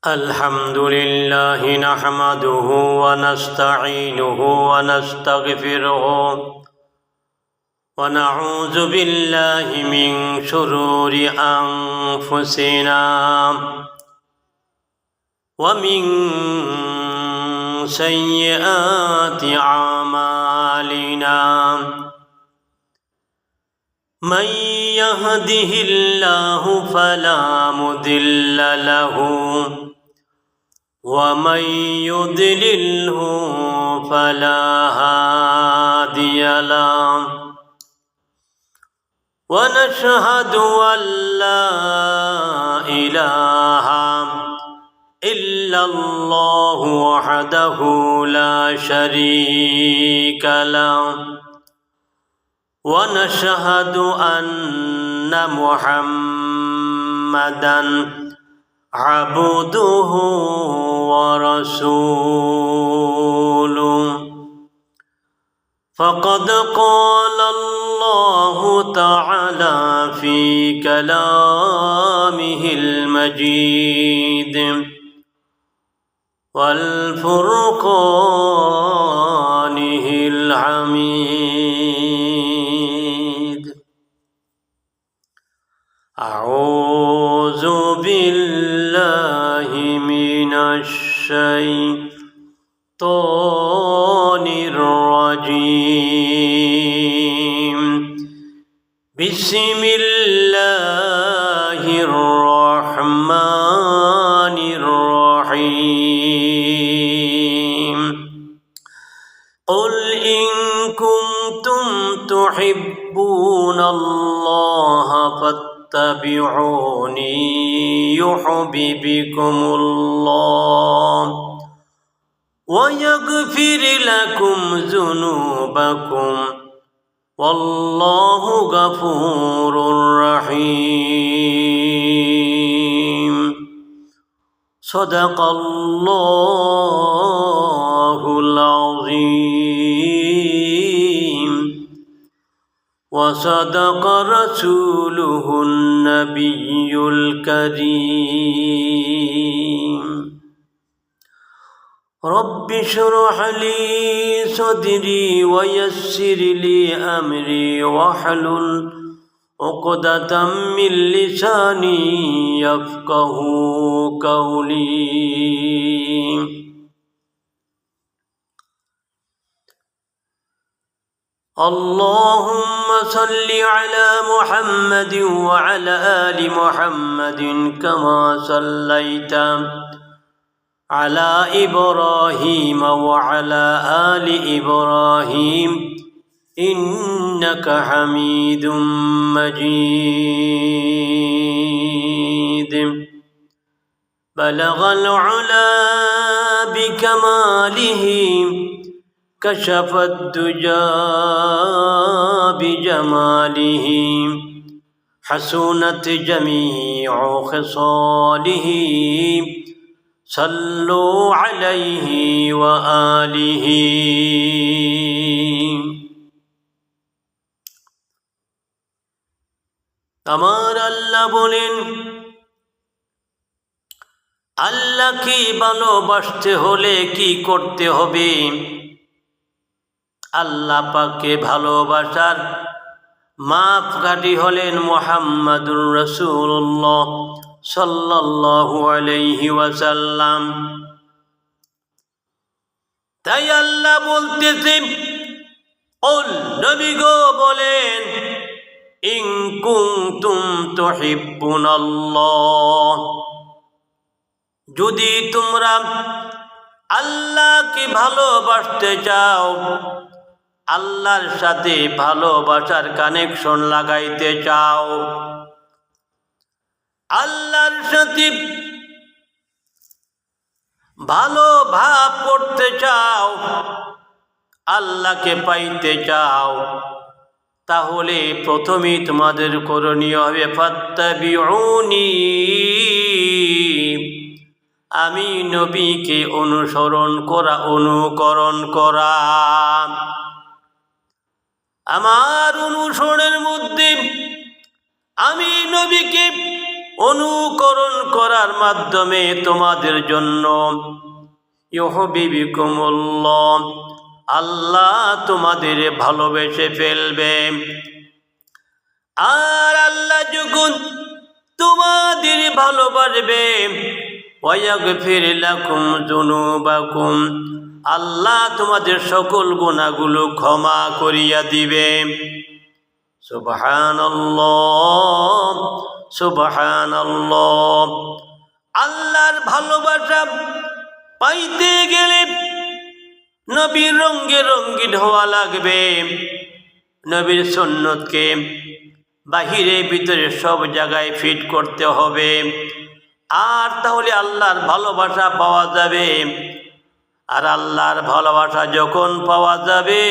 الحمد لله نحمده ونستعينه ونستغفره ونعوذ بالله من شرور أنفسنا ومن سيئات أعمالنا من يهده الله فلا مضل له ومن يضلله فلا هادي له ونشهد أن لا إله إلا الله وحده لا شريك له ونشهد أن محمدًا عبده ورسوله فقد قال الله تعالى في كلامه المجيد والفرقانه الحميد أعوذ بالله من الشيطان الرجيم بسم الله الرحمن الرحيم قل إن كنتم تحبون الله فاتبعوني يحببكم الله ويغفر لكم ذنوبكم والله غفور رحيم صدق الله العظيم وصدق رسوله النبي الكريم رب اشرح لي صدري ويسر لي أمري واحلل عقدة من لساني يفقه قولي اللهم صل على محمد وعلى آل محمد كما صليت على إبراهيم وعلى آل إبراهيم إنك حميد مجيد بلغ العلا بكماله كشف الدجى بجماله حسنت جميع خصاله صلوا عليه وآله আমার আল্লাহ বলেন আল্লাহকে ভালোবাসতে হলে কি করতে হবে আল্লাহ পাককে ভালোবাসার মাপকাঠি হলেন মুহাম্মাদুর রাসূলুল্লাহ সাল্লাল্লাহু আলাইহি ওয়াসাল্লাম তাই আল্লাহ বলতেছেন কুল নবী গো বলেন ইন কুনতুম তুহিব্বুনাল্লাহ যদি তোমরা আল্লাহকে ভালোবাসতে চাও আল্লাহর সাথে ভালোবাসার কানেকশন লাগাইতে চাও আল্লাহর সাথে ভালো ভাব করতে চাও আল্লাহকে পাইতে চাও তাহলে প্রথমেই তোমাদের করণীয় হবে ফাত্তাবিউনি আমি নবীকে অনুসরণ করা অনুকরণ করা আমার অনুসরণের মধ্যে আমি নবীকে অনুকরণ করার মাধ্যমে তোমাদের জন্য ইউহিব্বুকুমুল্লাহ, আল্লাহ তোমাদের ভালোবেসে ফেলবে। আর আল্লাহ যখন তোমাদের ভালোবাসবে ওয়াগফির লাকুম যুনুবাকুম, আল্লাহ তোমাদের সকল গুনাহগুলো ক্ষমা করিয়া দিবে। সুবহানাল্লাহ, সুবহানাল্লাহ। আল্লাহর ভালোবাসা পাইতে গেলে নবীর রঙে রঙিন হওয়া লাগবে। নবীর সুন্নতকে বাহিরে ভিতরে সব জায়গায় ফিট করতে হবে, আর তাহলে আল্লাহর ভালোবাসা পাওয়া যাবে। আর আল্লাহর ভালোবাসা যখন পাওয়া যাবে,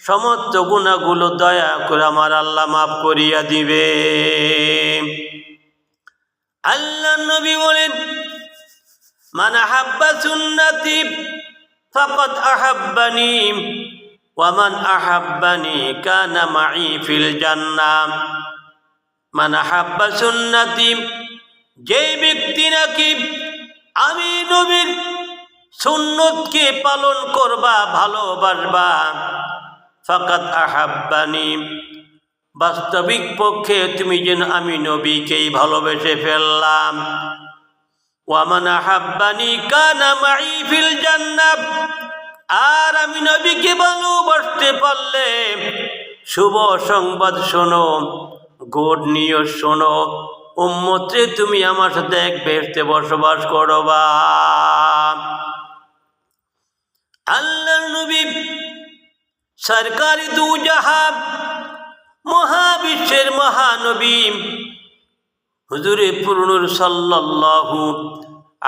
সমস্ত গুনাহগুলো দয়া করে আমার আল্লাহ মাফ করিয়া দিবে। আল্লাহ নবী বলেন, মান আহাব্বা সুন্নতি ফাকাদ আহাব্বানি ওয়া মান আহাব্বানি কানা মাই ফিল জান্নাহ। মান আহাব্বা সুন্নতি, যে ব্যক্তি নাকি আমি নবীর সুন্নতকে পালন করবা, ভালোবাসবা, ফাকাদ আহাব্বানি, বাস্তবিক পক্ষে তুমি যেন আমি নবীকেই ভালোবেসে ফেললাম। ওয়া মান আহাব্বানি কানা মাই ফিল জান্নাহ, আর আমি নবীকে ভালোবাসতে পারলে শুভ সংবাদ শোনো, গুড নিউজ শোনো, উম্মতে তুমি আমার সাথে এক বেহেশতে বসবাস করবা। আল্লাহর নবী সরকারি দু জাহান, মহাবিশ্বের মহানবী হুজুরে পুরনুর সাল্লাল্লাহু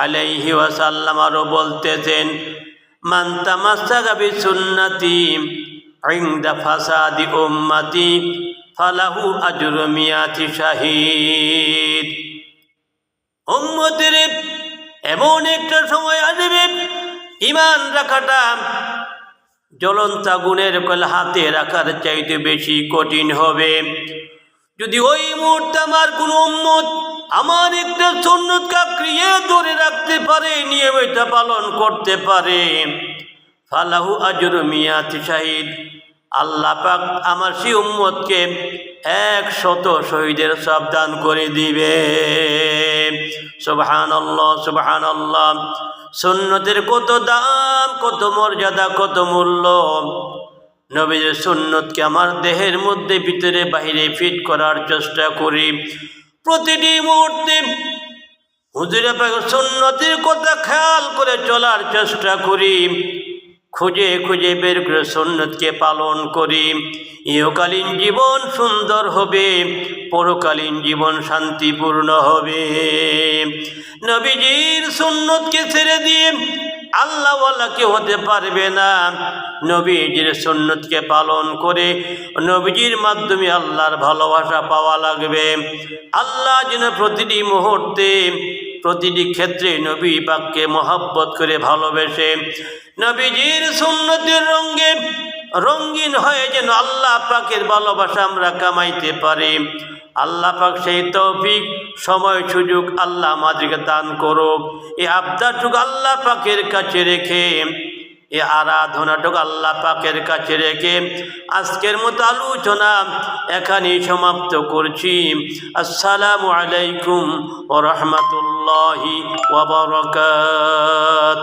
আলাইহি ওয়াসাল্লাম আরো বলতেছেন, মান তামাসসাকা বিসুন্নতি ইনদা ফাসাদি উম্মতি ফালাহু আজরু মিয়াতি শাহীদ। উম্মতের এমন একটা সময় আসবে, ঈমান রাখাটা জ্বলন্ত আগুনের কয়লা হাতে রাখার চাইতে বেশি কঠিন হবে। যদি ওই মুহূর্তে আমার কোনো উম্মত আমার একটা সুন্নত আঁকড়িয়ে ধরে রাখতে পারে, নিয়মিত পালন করতে পারে, ফালাহু আজরু মিয়াতি শাহীদ, আল্লাহ পাক আমার সেই উম্মতকে 100 শহীদের সওয়াব দান করে দিবে। সুবহানাল্লাহ, সুবহানাল্লাহ। সুন্নতের কত দাম, কত মর্যাদা, কত মূল্য। নবীর সুন্নতকে আমার দেহের মধ্যে ভিতরে বাহিরে ফিট করার চেষ্টা করি। প্রতিটি মুহূর্তে হুজুরে পাকের সুন্নতের কথা খেয়াল করে চলার চেষ্টা করি, খুঁজে খুঁজে বের করে সুন্নতকে পালন করি। ইহকালীন জীবন সুন্দর হবে, পরকালীন জীবন শান্তিপূর্ণ হবে। নবীজির সুন্নতকে ছেড়ে দিয়ে আল্লাহওয়ালা কেউ হতে পারবে না। নবীজির সুন্নতকে পালন করে নবীজির মাধ্যমে আল্লাহর ভালোবাসা পাওয়া লাগবে। আল্লাহ যেন প্রতিটি মুহূর্তে, প্রতিটি ক্ষেত্রে নবী পাককে মহব্বত করে ভালোবেসে নবীজির সুন্নতের রঙে রঙিন হয়ে যেন আল্লাহ পাকের ভালোবাসা আমরা কামাইতে পারি। আল্লাহ পাক সেই তৌফিক, সময়, সুযোগ আল্লাহ আমাদেরকে দান করুক। এই আবদারটুকু আল্লাহ পাকের কাছে রেখে, এই আরাধনাটুকু আল্লাহ পাকের কাছে রেখে আজকের মতো আলোচনা এখানেই সমাপ্ত করছি। আসসালামু আলাইকুম ওয়া রাহমাতুল্লাহি ওয়া বারাকাতুহু।